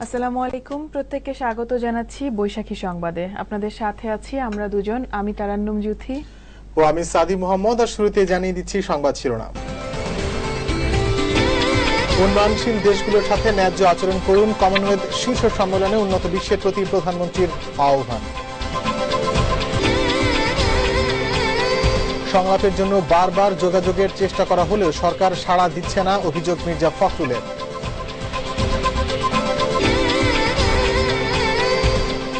আসসালামু আলাইকুম, প্রত্যেককে স্বাগত জানাচ্ছি বৈশাখী সংবাদে। আপনাদের সাথে আছি আমরা দুজন, আমি তারান্নুম জুথি ও আমি সাদি মোহাম্মদ। আর শুরুতে জানিয়ে দিচ্ছি সংবাদ শিরোনাম। উন্নয়নশীল দেশগুলোর সাথে ন্যায্য আচরণ করুন, কমনওয়েলথ শীর্ষ সম্মেলনে উন্নত বিশ্বের প্রতি প্রধানমন্ত্রীর আহ্বান। সংলাপের জন্য বারবার যোগাযোগের চেষ্টা করা হলেও সরকার সাড়া দিচ্ছে না, অভিযোগ মির্জা ফখরুলের।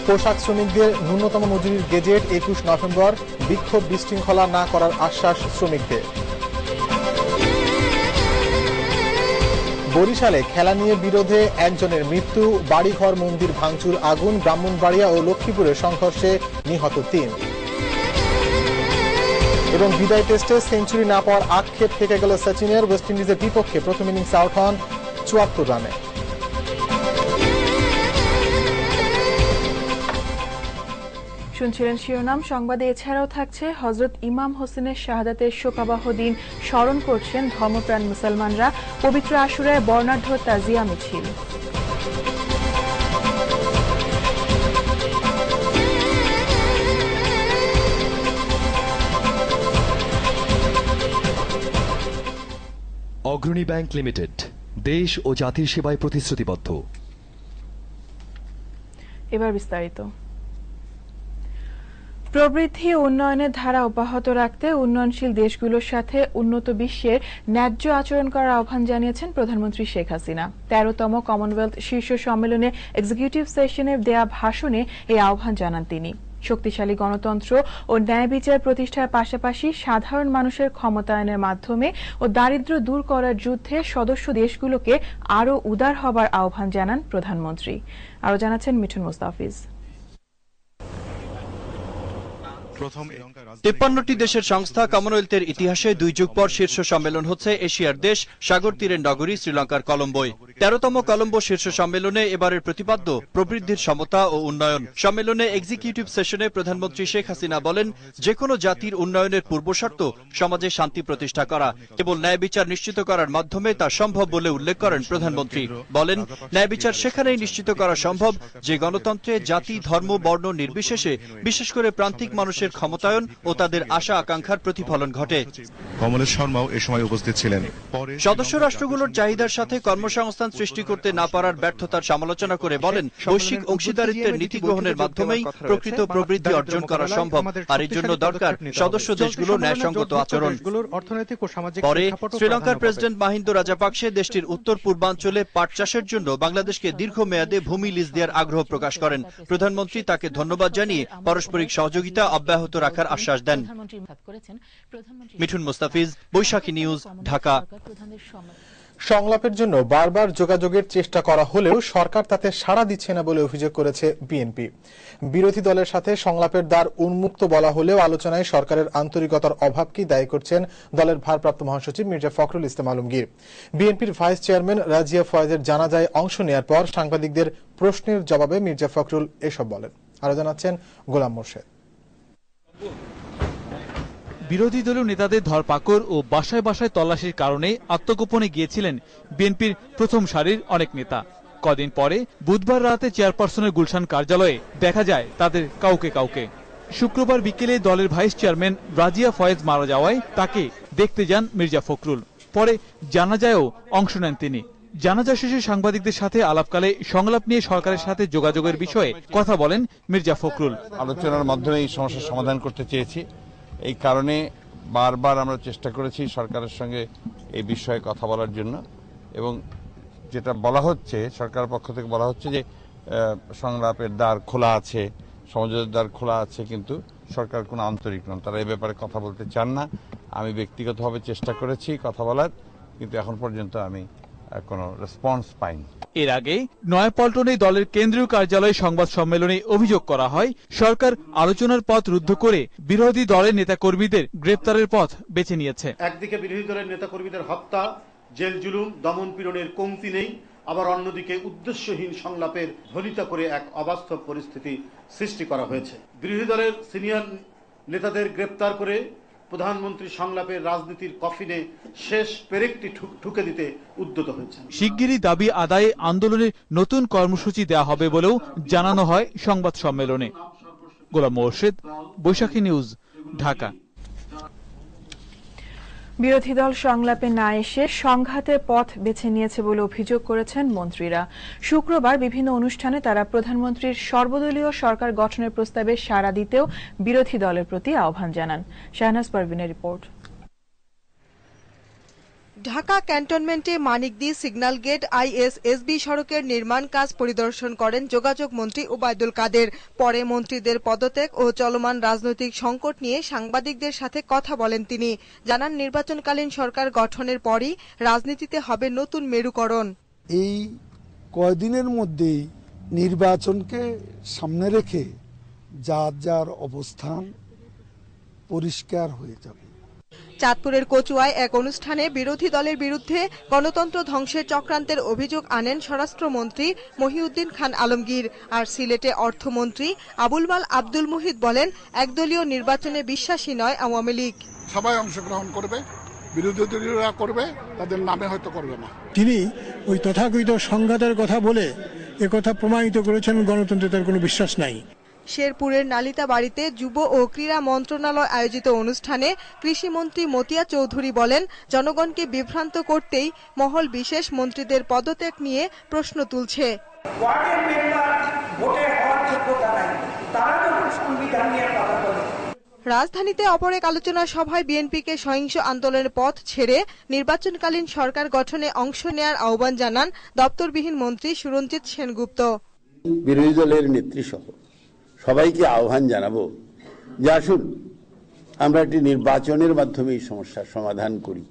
পোশাক শ্রমিকদের ন্যূনতম মজুরির গেজেট 21 নভেম্বর, বিক্ষোভ বিশৃঙ্খলা না করার আশ্বাস শ্রমিকদের। বরিশালে খেলা নিয়ে বিরোধে একজনের মৃত্যু, বাড়িঘর মন্দির ভাঙচুর আগুন, ব্রাহ্মণবাড়িয়া ও লক্ষ্মীপুরে সংঘর্ষে নিহত 3। এবং বিদায় টেস্টে সেঞ্চুরি না পাওয়ার আক্ষেপ থেকে গেল সচিনের, ওয়েস্ট ইন্ডিজের বিপক্ষে প্রথম ইনিংস আউট হন 74 রানে। শুনছিলেন শিরোনাম। সংবাদে এছাড়াও থাকছে, হযরত ইমাম হোসেনের শাহাদাতের শোকাবহ দিন স্মরণ করছেন ধর্মপ্রাণ মুসলমানরা, পবিত্র আশুরায় বর্ণাঢ্য তাজিয়া মিছিল। অগ্রণী ব্যাংক লিমিটেড, দেশ ও জাতির সেবায় প্রতিশ্রুতিবদ্ধ। এবার বিস্তারিত। প্রবৃদ্ধি ও উন্নয়নের ধারা অব্যাহত রাখতে উন্নয়নশীল দেশগুলোর সাথে উন্নত বিশ্বের ন্যায্য আচরণ করার আহ্বান জানিয়েছেন প্রধানমন্ত্রী শেখ হাসিনা। 13তম কমনওয়েলথ শীর্ষ সম্মেলনে এক্সিকিউটিভ সেশনে দেয়া ভাষণে এই আহ্বান জানান তিনি। শক্তিশালী গণতন্ত্র ও ন্যায় বিচার প্রতিষ্ঠার পাশাপাশি সাধারণ মানুষের ক্ষমতায়নের মাধ্যমে ও দারিদ্র্য দূর করার যুদ্ধে সদস্য দেশগুলোকে আরও উদার হবার আহ্বান জানান প্রধানমন্ত্রী। আরও জানাচ্ছেন মিঠুন মুস্তাফিজ। 53টি দেশের সংস্থা কমনওয়েলথের ইতিহাসে 2 যুগ পর শীর্ষ সম্মেলন হচ্ছে এশিয়ার দেশ সাগর তীরের নগরী শ্রীলঙ্কার কলম্বোয়। 13তম কলম্বো শীর্ষ সম্মেলনে এবারের প্রতিপাদ্য প্রবৃদ্ধির সমতা ও উন্নয়ন। সম্মেলনে এক্সিকিউটিভ সেশনে প্রধানমন্ত্রী শেখ হাসিনা বলেন, যে কোনো জাতির উন্নয়নের পূর্বশর্ত সমাজে শান্তি প্রতিষ্ঠা করা, কেবল ন্যায় বিচার নিশ্চিত করার মাধ্যমে তা সম্ভব বলে উল্লেখ করেন প্রধানমন্ত্রী। বলেন, ন্যায় বিচার সেখানেই নিশ্চিত করা সম্ভব যে গণতন্ত্রে জাতি ধর্ম বর্ণ নির্বিশেষে বিশেষ করে প্রান্তিক মানুষের ক্ষমতায়ন ও তাদের আশা আকাঙ্ক্ষার প্রতিফলন ঘটে। কমলেশ শর্মাও এ সময় উপস্থিত ছিলেন। সদস্য রাষ্ট্রগুলোর চাহিদার সাথে কর্মসংস্থান সৃষ্টি করতে না পারার ব্যর্থতার সমালোচনা করে বলেন, বৈশ্বিক অংশীদারিত্বের নীতি গ্রহণের মাধ্যমেই প্রকৃত প্রবৃদ্ধি অর্জন করা সম্ভব, আর এর জন্য দরকার সদস্য দেশগুলোর ন্যায়সঙ্গত আচরণ। পরে শ্রীলঙ্কার প্রেসিডেন্ট মাহিন্দা রাজাপাকসে দেশটির উত্তর পূর্বাঞ্চলে পাট চাষের জন্য বাংলাদেশকে দীর্ঘমেয়াদে ভূমি লিজ দেওয়ার আগ্রহ প্রকাশ করেন। প্রধানমন্ত্রী তাকে ধন্যবাদ জানিয়ে পারস্পরিক সহযোগিতা অব্যাহত রাখার আশ্বাস দেন। মিঠুন মুস্তাফিজ, বৈশাখী নিউজ, ঢাকা। সংলাপের জন্য বারবার যোগাযোগের চেষ্টা করা হলেও সরকার তাতে সাড়া দিচ্ছে না বলে অভিযোগ করেছে বিএনপি। বিরোধী দলের সাথে সংলাপের দ্বার উন্মুক্ত বলা হলেও আলোচনায় সরকারের আন্তরিকতার অভাবকেই দায়ী করছেন দলের ভারপ্রাপ্ত মহাসচিব মির্জা ফখরুল ইসলাম আলমগীর। বিএনপির ভাইস চেয়ারম্যান রাজিয়া ফয়েজের জানাজায় অংশ নেওয়ার পর সাংবাদিকদের প্রশ্নের জবাবে মির্জা ফখরুল এসব বলেন। আরো জানাচ্ছেন গোলাম মোর্শেদ। বিরোধী দলীয় নেতাদের ধরপাকড় ও বাসায় বাসায় তল্লাশির কারণে আত্মগোপনে গিয়েছিলেন বিএনপির প্রথম সারির অনেক নেতা। কদিন পরে বুধবার রাতে চেয়ারপারসনের গুলশান কার্যালয়ে দেখা যায় তাদের কাউকে কাউকে। শুক্রবার বিকেলে দলের ভাইস চেয়ারম্যান রাজিয়া ফয়েজ মারা যাওয়ায় তাকে দেখতে যান মির্জা ফখরুল। পরে জানাজায়ও অংশ নেন তিনি। জানাজা শেষে সাংবাদিকদের সাথে আলাপকালে সংলাপ নিয়ে সরকারের সাথে যোগাযোগের বিষয়ে কথা বলেন মির্জা ফখরুল। আলোচনার মাধ্যমে এই সমস্যার সমাধান করতে চেয়েছি, এই কারণে বারবার আমরা চেষ্টা করেছি সরকারের সঙ্গে এই বিষয়ে কথা বলার জন্য, এবং যেটা বলা হচ্ছে সরকারের পক্ষ থেকে বলা হচ্ছে যে সংলাপের দ্বার খোলা আছে, সমঝোতার দ্বার খোলা আছে, কিন্তু সরকার কোনো আন্তরিক নন, তারা এই ব্যাপারে কথা বলতে চান না। আমি ব্যক্তিগতভাবে চেষ্টা করেছি কথা বলার, কিন্তু এখন পর্যন্ত আমি কোনো রেসপন্স পাইনি। এর আগে নয়াপল্টনে দলের কেন্দ্রীয় কার্যালয়ে সংবাদ সম্মেলনে অভিযোগ করা হয়, সরকার আলোচনার পথ রুদ্ধ করে বিরোধী দলের নেতাকর্মীদের গ্রেপ্তারের পথ বেছে নিয়েছে। একদিকে বিরোধী দলের নেতাকর্মীদের হত্যা, জেল জুলুম, দমন পীড়নের কমতি নেই, আবার অন্যদিকে উদ্দেশ্যহীন সংলাপের ধ্বনিতা করে এক অবাস্তব পরিস্থিতি সৃষ্টি করা হয়েছে। বিরোধী দলের সিনিয়র নেতাদের গ্রেপ্তার করে প্রধানমন্ত্রী সংলাপের রাজনীতির কফিনে শেষ পেরেকটি ঠুকে দিতে উদ্যত হয়েছেন। শিগগিরই দাবি আদায়ে আন্দোলনে নতুন কর্মসূচি দেয়া হবে বলেও জানানো হয় সংবাদ সম্মেলনে। গোলাম মোর্শেদ, বৈশাখী নিউজ, ঢাকা। বিরোধী দল সংলাপে না এসে সংঘাতের পথ বেছে নিয়েছে বলে অভিযোগ করেছেন মন্ত্রীরা। শুক্রবার বিভিন্ন অনুষ্ঠানে তারা প্রধানমন্ত্রীর সর্বদলীয় সরকার গঠনের প্রস্তাবে সাড়া দিতেও বিরোধী দলের প্রতি আহ্বান জানান। শাহনাজ পারভিনের রিপোর্ট। ঢাকা ক্যান্টনমেন্টে মানিকদি সিগন্যাল গেট ISSB সড়কের নির্মাণ কাজ পরিদর্শন করেন যোগাযোগ মন্ত্রী ওবায়দুল কাদের। পরে মন্ত্রীদের পদত্যাগ ও চলমান রাজনৈতিক সংকট নিয়ে সাংবাদিকদের সাথে কথা বলেন তিনি। জানান, নির্বাচনকালীন সরকার গঠনের পরই রাজনীতিতে হবে নতুন মেরুকরণ। এই কয়দিনের মধ্যেই নির্বাচনকে সামনে রেখে যার যার অবস্থান পরিষ্কার হয়ে যাবে। চাঁদপুরের কচুয়ায় এক অনুষ্ঠানে বিরোধী দলের বিরুদ্ধে গণতন্ত্র ধ্বংসের চক্রান্তের অভিযোগ আনেন স্বরাষ্ট্রমন্ত্রী মহিউদ্দিন খান আলমগীর। আর সিলেটে অর্থমন্ত্রী আবুল মাল আব্দুল মুহিত বলেন, একদলীয় নির্বাচনে বিশ্বাসী নয় আওয়ামী লীগ। সবাই অংশগ্রহণ করবে, বিরোধী দলীয়রা করবে, তাদের নামে হয়তো করবে না। তিনি ওই তথাকথিত সংঘাতের কথা বলে একথা প্রমাণিত করেছেন গণতন্ত্রে তার কোনো বিশ্বাস নাই। শেরপুরের নালিতা বাড়িতে যুব ও ক্রীড়া মন্ত্রণালয় আয়োজিত অনুষ্ঠানে কৃষিমন্ত্রী মতিয়া চৌধুরী বলেন, জনগণকে বিভ্রান্ত করতেই মহল বিশেষ মন্ত্রীদের পদত্যাগ নিয়ে প্রশ্ন তুলছে। রাজধানীতে অপর এক আলোচনা সভায় বিএনপিকে সহিংস আন্দোলনের পথ ছেড়ে নির্বাচনকালীন সরকার গঠনে অংশ নেয়ার আহ্বান জানান দপ্তরবিহীন মন্ত্রী সুরঞ্জিত সেনগুপ্ত। বিরোধী দলের নেত্রী সহ সবাইকে আহ্বান জানাবো যে আসুন আমরা একটি নির্বাচনের মাধ্যমে এই সমস্যার সমাধান করি।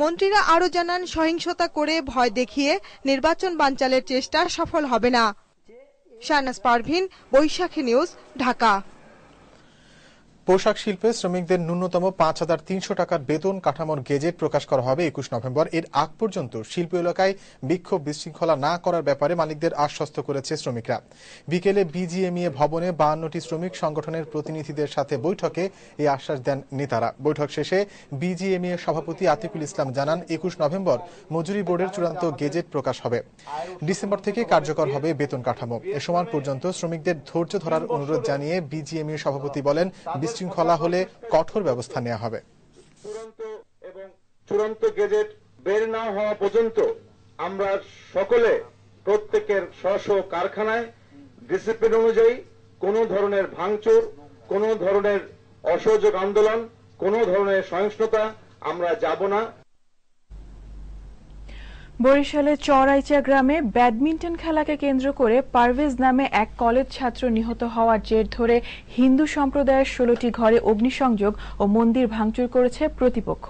মন্ত্রীরা আরো জানান, সহিংসতা করে ভয় দেখিয়ে নির্বাচন বানচালের চেষ্টা সফল হবে না। শাহনাজ পারভিন, বৈশাখী নিউজ, ঢাকা। পোশাক শিল্পে শ্রমিকদের ন্যূনতম ৫,৩০০ টাকার বেতন কাঠামোর গেজেট প্রকাশ করা হবে ২১ নভেম্বর। এর আগ পর্যন্ত শিল্প এলাকায় বিক্ষোভ বিশৃঙ্খলা না করার ব্যাপারে মালিকদের আশ্বস্ত করেছে শ্রমিকরা। বিকেলে বিজিএমইএ ভবনে ৫২টি শ্রমিক সংগঠনের প্রতিনিধিদের সাথে বৈঠকে এই আশ্বাস দেন নেতারা। বৈঠক শেষে বিজিএমইএ সভাপতি আতিকুল ইসলাম জানান, ২১ নভেম্বর মজুরি বোর্ডের চূড়ান্ত গেজেট প্রকাশ হবে। ডিসেম্বর থেকে কার্যকর হবে বেতন কাঠামো। এ সময় পর্যন্ত শ্রমিকদের ধৈর্য ধরার অনুরোধ জানিয়ে বিজিএমইএ সভাপতি বলেন, বিশৃঙ্খলা হলে কঠোর ব্যবস্থা নেওয়া হবে। চূড়ান্ত গেজেট বের না হওয়া পর্যন্ত আমরা সকলে প্রত্যেকের স্ব কারখানায় ডিসিপ্লিন অনুযায়ী কোনো ধরনের ভাঙচুর, কোনো ধরনের অসহযোগ আন্দোলন, কোনো ধরনের সহিংসতা আমরা যাব না। বরিশালের চরাইচা গ্রামে ব্যাডমিন্টন খেলাকে কেন্দ্র করে পারভেজ নামে এক কলেজ ছাত্র নিহত হওয়ার জের ধরে হিন্দু সম্প্রদায়ের 16টি ঘরে অগ্নিসংযোগ ও মন্দির ভাঙচুর করেছে প্রতিপক্ষ।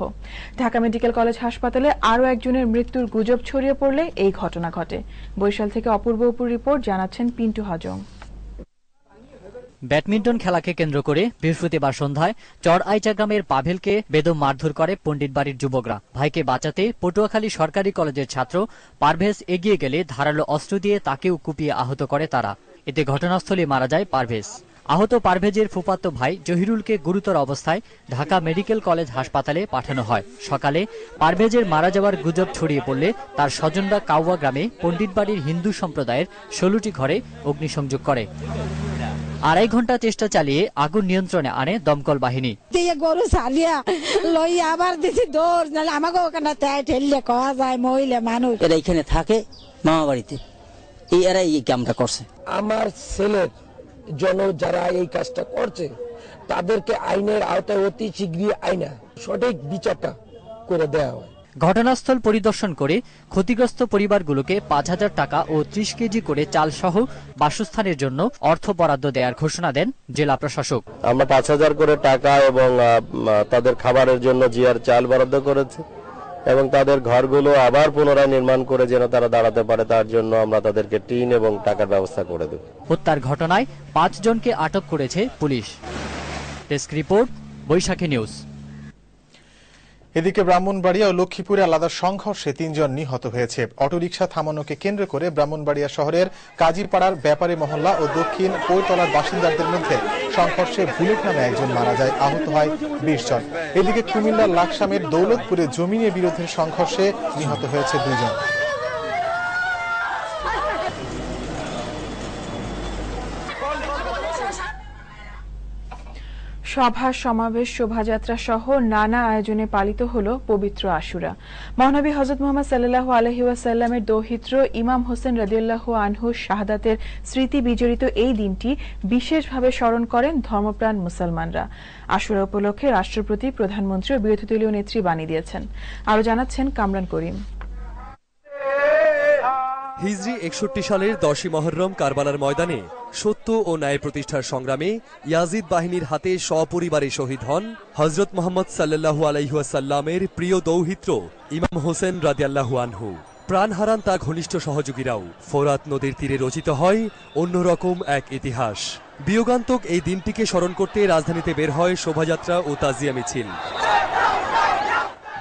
ঢাকা মেডিকেল কলেজ হাসপাতালে আরও একজনের মৃত্যুর গুজব ছড়িয়ে পড়লে এই ঘটনা ঘটে। বরিশাল থেকে অপূর্ব অপুর রিপোর্ট, জানাচ্ছেন পিন্টু হাজং। ব্যাডমিন্টন খেলাকে কেন্দ্র করে বৃহস্পতিবার সন্ধ্যায় চরআইচা গ্রামের পাভেলকে বেদম মারধর করে পণ্ডিত বাড়ির যুবকরা। ভাইকে বাঁচাতে পটুয়াখালী সরকারি কলেজের ছাত্র পারভেজ এগিয়ে গেলে ধারালো অস্ত্র দিয়ে তাকেও কুপিয়ে আহত করে তারা। এতে ঘটনাস্থলে মারা যায় পারভেজ। আহত পারভেজের ফুফাতো ভাই জহিরুলকে গুরুতর অবস্থায় ঢাকা মেডিকেল কলেজ হাসপাতালে পাঠানো হয়। সকালে পারভেজের মারা যাওয়ার গুজব ছড়িয়ে পড়লে তার স্বজনরা কাউয়া গ্রামে পণ্ডিত বাড়ির হিন্দু সম্প্রদায়ের 16টি ঘরে অগ্নিসংযোগ করে। 2.5 ঘন্টা চেষ্টা চালিয়ে আগুন নিয়ন্ত্রণে আনে দমকল বাহিনী। গরু চালিয়া লই আবার দিছি দৌড়, নাহলে আমাকে ওখানে ঠেললে কওয়া যায় মহিলা মানুষ। এরা এখানে থাকে মামা বাড়িতে, এরা এই কামটা করছে। আমার ছেলের জন্য যারা এই কাজটা করছে তাদেরকে আইনের আওতায় অতি শীঘ্রই আইনা সঠিক বিচারটা করে দেওয়া হয়। ঘটনাস্থল পরিদর্শন করে ক্ষতিগ্রস্ত পরিবারগুলোকে 5,000 টাকা ও 30 কেজি করে চাল সহ বাসস্থানের জন্য অর্থ বরাদ্দ দেওয়ার ঘোষণা দেন জেলা প্রশাসক। আমরা 5,000 করে টাকা এবং তাদের খাবারের জন্য জিআর চাল বরাদ্দ করেছি এবং তাদের ঘরগুলো আবার পুনরায় নির্মাণ করে যেন তারা দাঁড়াতে পারে তার জন্য আমরা তাদেরকে টিন এবং টাকার ব্যবস্থা করে দেব। হত্যার ঘটনায় 5 জনকে আটক করেছে পুলিশ। ডেস্ক রিপোর্ট, বৈশাখী নিউজ। এদিকে ব্রাহ্মণবাড়িয়া ও লক্ষ্মীপুরে আলাদা সংঘর্ষে ৩ জন নিহত হয়েছে। অটোরিকশা থামানোকে কেন্দ্র করে ব্রাহ্মণবাড়িয়া শহরের কাজীপাড়ার ব্যাপারী মহল্লা ও দক্ষিণ পৈতলার বাসিন্দাদের মধ্যে সংঘর্ষে বুলেট নামে একজন মারা যায়, আহত হয় ২০ জন। এদিকে কুমিল্লার লাকসামের দৌলতপুরে জমি নিয়ে বিরোধের সংঘর্ষে নিহত হয়েছে ২ জন। সভা সমাবেশ শোভাযাত্রা সহ নানা আয়োজনে পালিত হল পবিত্র আশুরা। মহানবী হযরত মুহাম্মদ সাল্লাল্লাহু আলাইহি ওয়াসাল্লামের দৌহিত্র ইমাম হোসেন রাদিয়াল্লাহু আনহু শাহাদাতের স্মৃতি বিজড়িত এই দিনটি বিশেষভাবে স্মরণ করেন ধর্মপ্রাণ মুসলমানরা। আশুরা উপলক্ষে রাষ্ট্রপতি, প্রধানমন্ত্রী ও বিরোধী দলীয় নেত্রী বাণী দিয়েছেন। আরো জানাচ্ছেন কামরান করিম। হিজরি ৬১ সালের ১০ই মহররম কারবালার ময়দানে সত্য ও ন্যায় প্রতিষ্ঠার সংগ্রামে ইয়াজিদ বাহিনীর হাতে সপরিবারে শহীদ হন হযরত মুহাম্মদ সাল্লাল্লাহু আলাইহি ওয়াসাল্লামের প্রিয় দৌহিত্র ইমাম হোসেন রাদিয়াল্লাহু আনহু। প্রাণ হারান তার ঘনিষ্ঠ সহযোগীরাও। ফোরাত নদীর তীরে রচিত হয় অন্যরকম এক ইতিহাস। বিয়োগান্তক এই দিনটিকে স্মরণ করতে রাজধানীতে বের হয় শোভাযাত্রা ও তাজিয়া মিছিল।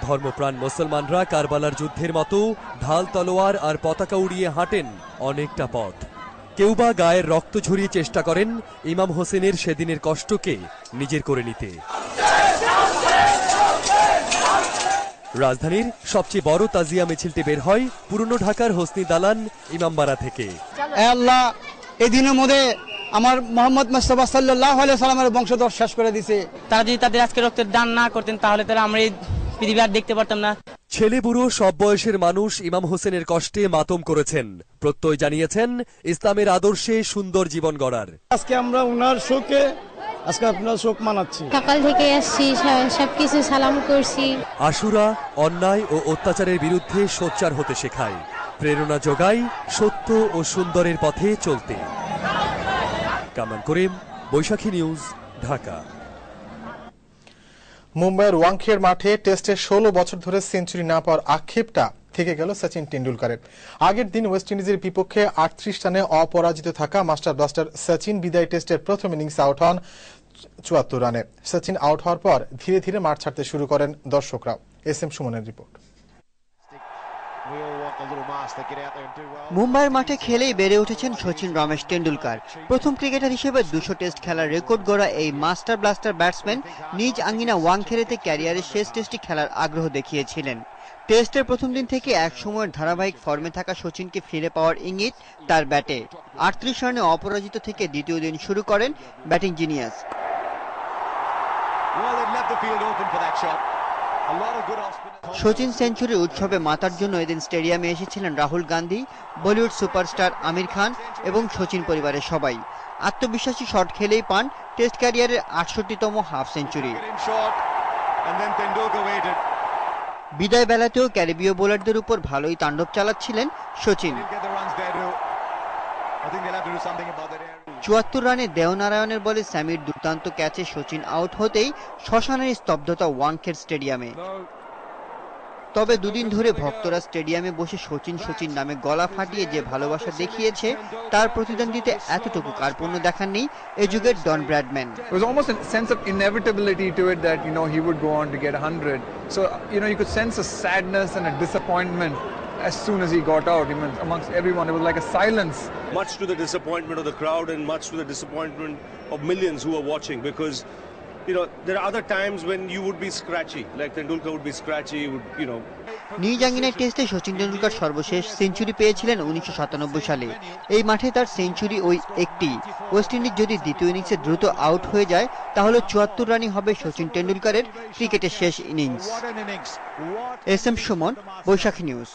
ধর্মপ্রাণ মুসলমানরা কারবালার যুদ্ধের মতো ঢাল তলোয়ার আর পতাকা উড়িয়ে হাঁটেন অনেকটা পথ। কেউ বা গায়ের রক্ত ঝরিয়ে চেষ্টা করেন ইমাম হোসেনের সেদিনের কষ্টকে নিজের করে নিতে। রাজধানীর সবচেয়ে বড় তাজিয়া মিছিলটি বের হয় পুরনো ঢাকার হোসনি দালান ইমামবাড়া থেকে। আল্লাহ এই দিনের মধ্যে আমার মোহাম্মদ মুস্তাফা সাল্লাল্লাহু আলাইহি ওয়াসাল্লামের বংশধর শেষ করে দিয়েছে। তারা যদি তাদের আজকে রক্তের দান না করতেন তাহলে তারা আমরা এই পৃথিবী আর দেখতে পারতাম না। ছেলে বুড়ো সব বয়সের মানুষ ইমাম হোসেনের কষ্টে মাতম করেছেন, প্রত্যয় জানিয়েছেন ইসলামের আদর্শে সুন্দর জীবন গড়ার। আজকে আমরা উনার শোকে আজকে আপনার শোক মানাচ্ছি। সকাল থেকে আসছি, সবকিছু সালাম করছি। আশুরা অন্যায় ও অত্যাচারের বিরুদ্ধে সোচ্চার হতে শেখায়, প্রেরণা যোগায় সত্য ও সুন্দরের পথে চলতে। কামরান করিম, বৈশাখী নিউজ, ঢাকা। মুম্বাইয়ের ওয়াংখেড় মাঠে টেস্টে ১৬ বছর ধরে সেঞ্চুরি না পাওয়ার আক্ষেপটা থেকে গেল সচিন টেন্ডুলকারের। আগের দিন ওয়েস্ট ইন্ডিজের বিপক্ষে ৩৮ রানে অপরাজিত থাকা মাস্টার ব্লাস্টার সচিন বিদায় টেস্টের প্রথম ইনিংসে আউট হন ৭৪ রানে। সচিন আউট হওয়ার পর ধীরে ধীরে মাঠ ছাড়তে শুরু করেন দর্শকরাও। এস এম সুমনের রিপোর্ট। মুম্বাইয়ের মাঠে খেলেই বেড়ে উঠেছেন সচিন রমেশ টেন্ডুলকার। প্রথম ক্রিকেটার হিসেবে ২০০ টেস্ট খেলার রেকর্ড গড়া এই মাস্টার ব্লাস্টার ব্যাটসম্যান নিজ আঙ্গিনা ওয়াংখেড়েতে ক্যারিয়ারের শেষ টেস্টটি খেলার আগ্রহ দেখিয়েছিলেন। টেস্টের প্রথম দিন থেকে এক সময়ের ধারাবাহিক ফর্মে থাকা সচিনকে ফিরে পাওয়ার ইঙ্গিত তার ব্যাটে। ৩৮ রানে অপরাজিত থেকে দ্বিতীয় দিন শুরু করেন ব্যাটিং জিনিয়াস। সচিন সেঞ্চুরির উৎসবে মাতার জন্য এদিন স্টেডিয়ামে এসেছিলেন রাহুল গান্ধী, বলিউড সুপারস্টার আমির খান এবং সচিন পরিবারের সবাই। আত্মবিশ্বাসী শট খেলেই পান টেস্ট ক্যারিয়ারের ৬৮তম হাফ সেঞ্চুরি। বিদায় বেলাতেও ক্যারিবীয় বোলারদের উপর ভালোই তাণ্ডব চালাচ্ছিলেন সচিন। ৭৪ রানে দেওনারায়ণের বলে স্যামির দুর্দান্ত ক্যাচে সচিন আউট হতেই শ্মশানের স্তব্ধতা ওয়াংখেড় স্টেডিয়ামে। তবে দুদিন ধরে ভক্তরা স্টেডিয়ামে বসে সচিন সচিন নামে গলা ফাটিয়ে যে ভালোবাসা দেখিয়েছে তার প্রতিদান দিতে এতটুকু কার্পণ্য দেখাননি এ যুগের Don Bradman. There was almost a sense of inevitability to it that he would go on to get 100. So you could sense a sadness and a disappointment as soon as he got out. Amongst everyone, it was like a silence. Much to the disappointment of the crowd and much to the disappointment of millions who are watching, because there are other times when you would be scratchy, like Tendulkar would be scratchy, নিজ আঙ্গিনায় টেস্টে সচিন টেন্ডুলকার সর্বশেষ century পেয়েছিলেন ১৯৯৭ সালে। এই মাঠে তার century ওই একটি। ওয়েস্ট ইন্ডিজ যদি দ্বিতীয় ইনিংসে দ্রুত আউট হয়ে যায় তাহলে ৭৪ রানই হবে সচিন টেন্ডুলকারের ক্রিকেটের শেষ ইনিংস। এস এম সুমন, বৈশাখী নিউজ।